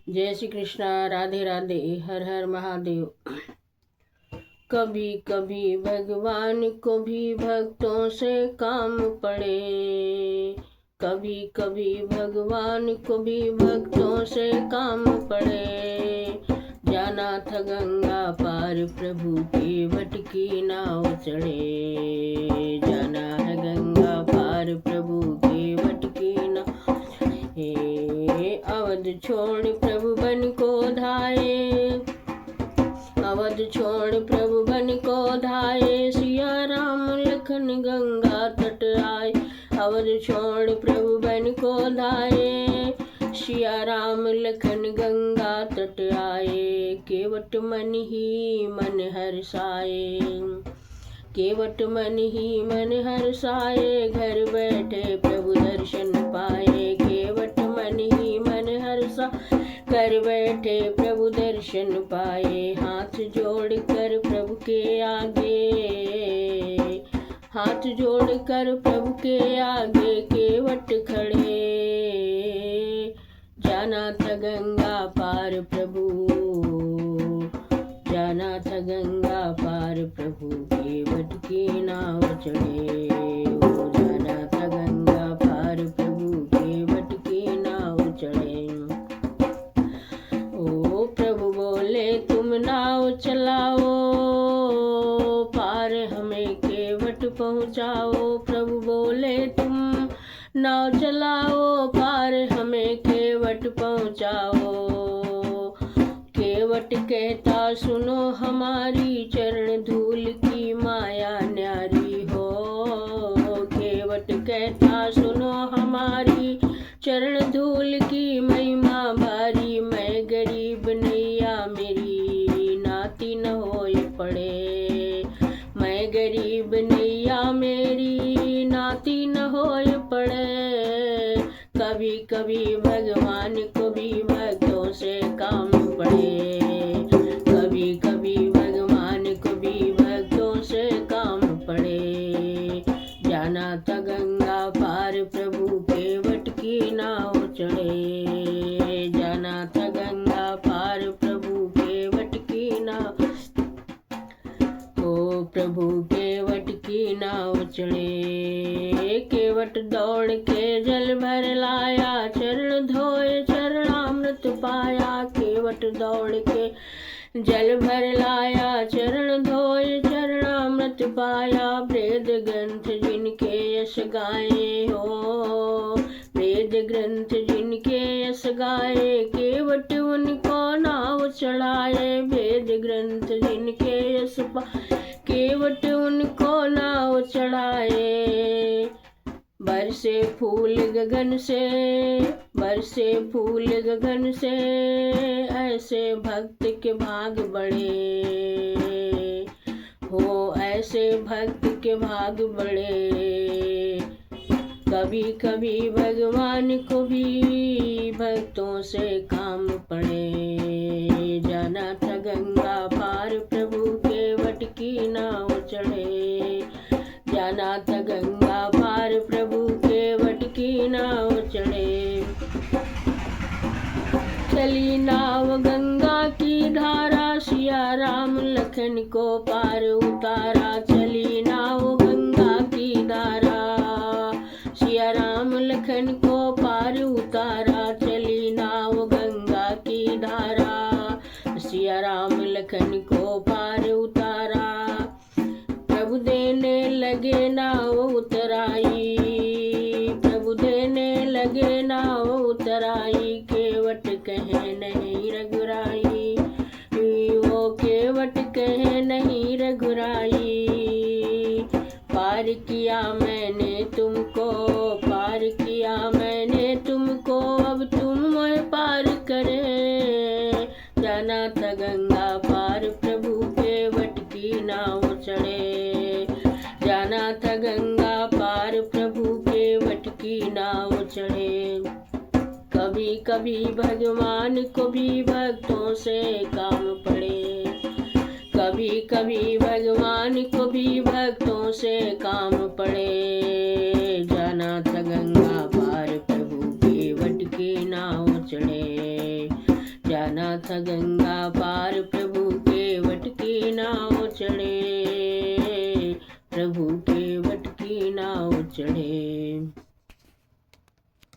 जय श्री कृष्णा। राधे राधे। हर हर महादेव। कभी कभी भगवान को भी भक्तों से काम पड़े, कभी कभी भगवान को भी भक्तों से काम पड़े। जाना था गंगा पार प्रभु की भटकी नाव चढ़े, जाना है गंगा पार प्रभु की भटकी नाव। अवध छोड़ प्रभु बन को धाये, अवध छोड़ प्रभु बन को धाये, सिया राम लखन गंगा तट आए। अवध छोड़ प्रभु बन को धाये, सिया राम लखन गंगा तट आए। केवट मन ही मन हर्षाए, केवट मन ही मन हर्षाए, घर बैठे प्रभु दर्शन पाए। केवट मन ही मन हर्षा, घर बैठे प्रभु दर्शन पाए। हाथ जोड़ कर प्रभु के आगे, हाथ जोड़ कर प्रभु के आगे केवट खड़े। जाना था गंगा पार प्रभु, जाना था गंगा पार प्रभु केवट की नाव चढ़े। ओ जाना था गंगा पार प्रभु केवट की नाव चढ़े। ओ प्रभु बोले तुम नाव चलाओ, पार हमें केवट पहुँचाओ। प्रभु बोले तुम नाव चलाओ, पार हमें केवट पहुँचाओ। केवट कहता सुनो हमारी, चरण धूल की माया न्यारी हो। केवट कहता सुनो हमारी, चरण धूल की महिमा भारी। मैं गरीब नैया मेरी नाती न होए पड़े, मैं गरीब नैया मेरी नाती न होए पड़े। कभी कभी भगवान को भी भक्तों से काम पड़े, कभी कभी भगवान को भी भक्तों से काम पड़े। जाना था गंगा पार प्रभु केवट की नाव चढ़े, जाना था गंगा पार प्रभु केवट की नाव। ओ प्रभु केवट की नाव चढ़े। केवट दौड़ के जल भर लाया, चरण धोए चरणामृत पाया। केवट दौड़ के जल भर लाया, चरण धोए चरणामृत पाया। वेद ग्रंथ जिनके यश गाए हो, वेद ग्रंथ जिनके यश गाए, केवट उनको नाव चढ़ाए। वेद ग्रंथ जिनके यश केवट उनको नाव चढ़ाए। बरसे फूल गगन से, बरसे फूल गगन से, ऐसे भक्त के भाग बड़े हो, ऐसे भक्त के भाग बड़े। कभी कभी भगवान को भी भक्तों से काम पड़े। जाना था गंगा पार प्रभु केवट की नाव चढ़े, जाना था गंगा पार प्रभु केवट की नाव चढ़े। चली नाव गंगा की धारा, सिया राम लखन को पार उतारा। चली नाव गंगा की धारा, सिया राम लखन को पार उतारा। चली नाव गंगा की धारा, सिया राम लखन को पार उतारा। प्रभु देने लगे नाव उतराई, प्रभु देने लगे नाव उतराई। केवट कहे नहीं रघुराई, वो केवट कहे नहीं रघुराई। पार किया मैंने तुमको, पार किया मैंने तुमको, अब तुम मैं पार करे। जाना था गंगा पार प्रभु केवट की नाव चढ़े, जाना था गंगा पार प्रभु केवट की नाव चढ़े। कभी कभी भगवान को भी भक्तों से काम पड़े, कभी कभी भगवान को भी भक्तों से काम पड़े। जाना था गंगा पार प्रभु केवट की नाव चढ़े, था गंगा पार, प्रभु के वट की नाव चढ़े, प्रभु के वट की नाव चढ़े।